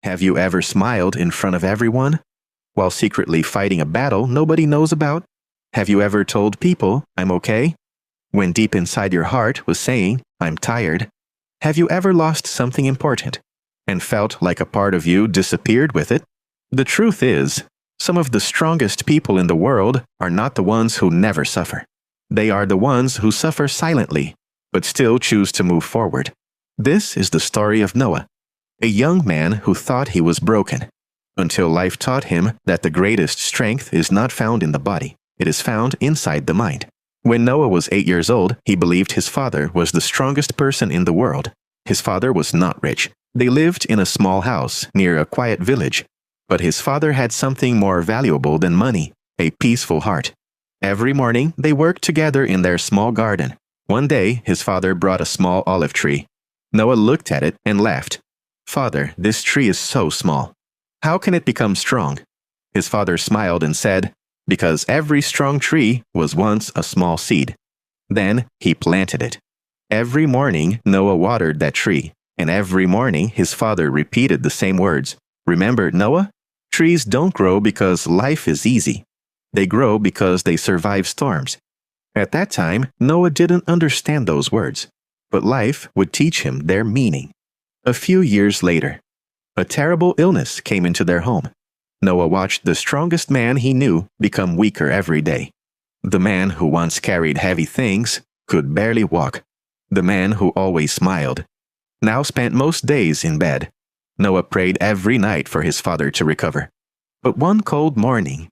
Have you ever smiled in front of everyone while secretly fighting a battle nobody knows about? Have you ever told people, "I'm okay," when deep inside your heart was saying, "I'm tired"? Have you ever lost something important and felt like a part of you disappeared with it? The truth is, some of the strongest people in the world are not the ones who never suffer. They are the ones who suffer silently, but still choose to move forward. This is the story of Noah, a young man who thought he was broken, until life taught him that the greatest strength is not found in the body, it is found inside the mind. When Noah was 8 years old, he believed his father was the strongest person in the world. His father was not rich. They lived in a small house near a quiet village. But his father had something more valuable than money, a peaceful heart. Every morning, they worked together in their small garden. One day, his father brought a small olive tree. Noah looked at it and laughed. "Father, this tree is so small. How can it become strong?" His father smiled and said, "Because every strong tree was once a small seed." Then he planted it. Every morning, Noah watered that tree, and every morning his father repeated the same words. "Remember, Noah, trees don't grow because life is easy. They grow because they survive storms." At that time, Noah didn't understand those words, but life would teach him their meaning. A few years later, a terrible illness came into their home. Noah watched the strongest man he knew become weaker every day. The man who once carried heavy things could barely walk. The man who always smiled now spent most days in bed. Noah prayed every night for his father to recover. But one cold morning,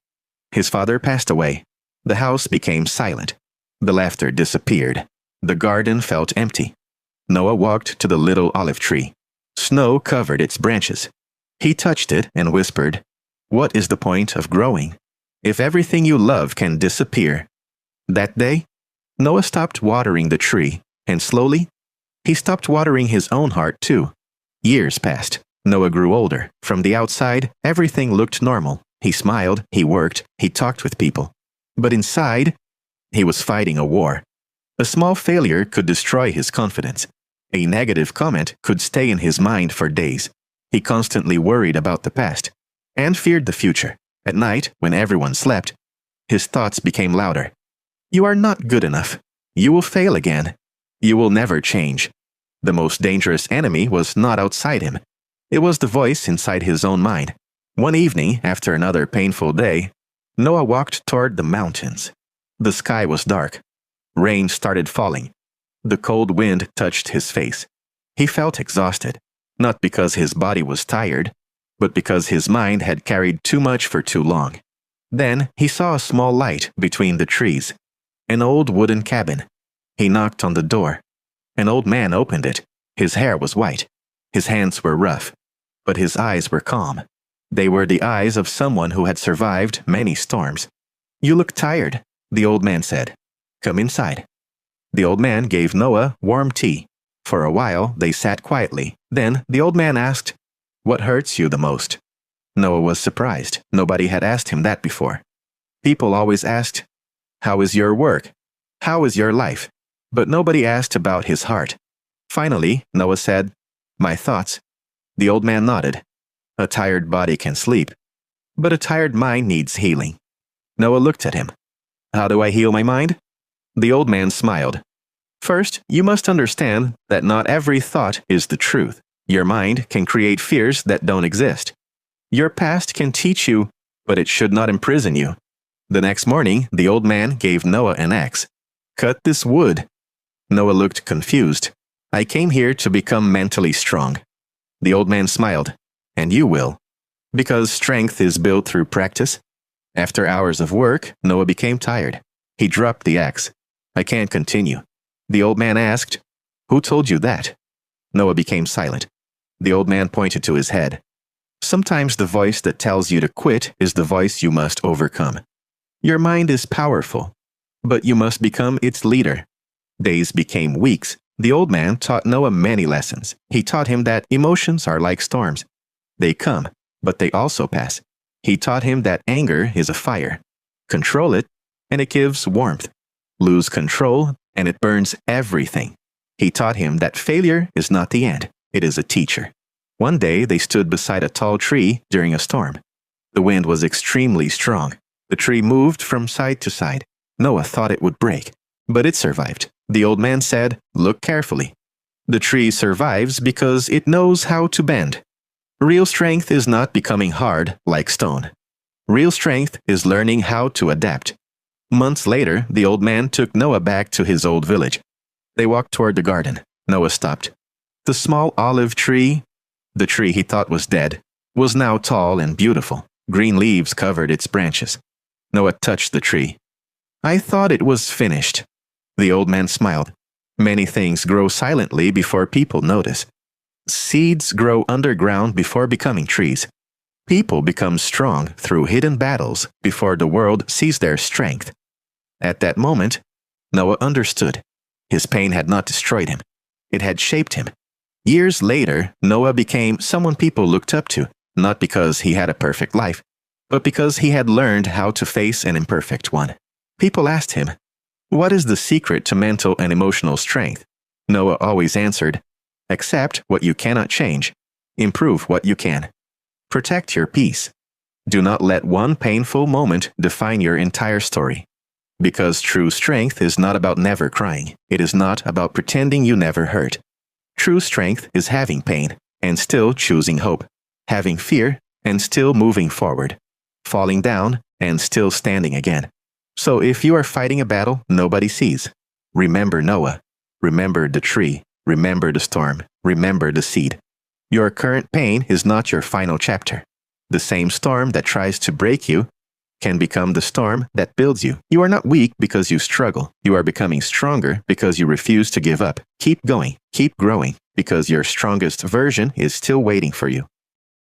his father passed away. The house became silent. The laughter disappeared. The garden felt empty. Noah walked to the little olive tree. Snow covered its branches. He touched it and whispered, "What is the point of growing if everything you love can disappear?" That day, Noah stopped watering the tree, and slowly, he stopped watering his own heart too. Years passed. Noah grew older. From the outside, everything looked normal. He smiled, he worked, he talked with people. But inside, he was fighting a war. A small failure could destroy his confidence. A negative comment could stay in his mind for days. He constantly worried about the past and feared the future. At night, when everyone slept, his thoughts became louder. "You are not good enough. You will fail again. You will never change." The most dangerous enemy was not outside him. It was the voice inside his own mind. One evening, after another painful day, Noah walked toward the mountains. The sky was dark. Rain started falling. The cold wind touched his face. He felt exhausted, not because his body was tired, but because his mind had carried too much for too long. Then he saw a small light between the trees, an old wooden cabin. He knocked on the door. An old man opened it. His hair was white. His hands were rough, but his eyes were calm. They were the eyes of someone who had survived many storms. "You look tired," the old man said. "Come inside." The old man gave Noah warm tea. For a while, they sat quietly. Then the old man asked, "What hurts you the most?" Noah was surprised. Nobody had asked him that before. People always asked, "How is your work? How is your life?" But nobody asked about his heart. Finally, Noah said, "My thoughts." The old man nodded. A tired body can sleep, but a tired mind needs healing. Noah looked at him. "How do I heal my mind?" The old man smiled. "First, you must understand that not every thought is the truth. Your mind can create fears that don't exist. Your past can teach you, but it should not imprison you." The next morning, the old man gave Noah an axe. "Cut this wood." Noah looked confused. "I came here to become mentally strong." The old man smiled. "And you will, because strength is built through practice." After hours of work, Noah became tired. He dropped the axe. "I can't continue." The old man asked, "Who told you that?" Noah became silent. The old man pointed to his head. Sometimes the voice that tells you to quit is the voice you must overcome. Your mind is powerful, but you must become its leader. Days became weeks. The old man taught Noah many lessons. He taught him that emotions are like storms. They come, but they also pass. He taught him that anger is a fire. Control it, and it gives warmth. Lose control, and it burns everything. He taught him that failure is not the end, it is a teacher. One day they stood beside a tall tree during a storm. The wind was extremely strong. The tree moved from side to side. Noah thought it would break, but it survived. The old man said, "Look carefully. The tree survives because it knows how to bend." Real strength is not becoming hard like stone. Real strength is learning how to adapt. Months later, the old man took Noah back to his old village. They walked toward the garden. Noah stopped. The small olive tree, the tree he thought was dead, was now tall and beautiful. Green leaves covered its branches. Noah touched the tree. "I thought it was finished." The old man smiled. Many things grow silently before people notice. Seeds grow underground before becoming trees. People become strong through hidden battles before the world sees their strength. At that moment, Noah understood. His pain had not destroyed him. It had shaped him. Years later, Noah became someone people looked up to, not because he had a perfect life, but because he had learned how to face an imperfect one. People asked him, "What is the secret to mental and emotional strength?" Noah always answered, "Accept what you cannot change. Improve what you can. Protect your peace. Do not let one painful moment define your entire story." Because true strength is not about never crying. It is not about pretending you never hurt. True strength is having pain and still choosing hope, having fear and still moving forward, falling down and still standing again. So if you are fighting a battle nobody sees, remember Noah, remember the tree, remember the storm, remember the seed. Your current pain is not your final chapter. The same storm that tries to break you can become the storm that builds you. You are not weak because you struggle. You are becoming stronger because you refuse to give up. Keep going, keep growing, because your strongest version is still waiting for you.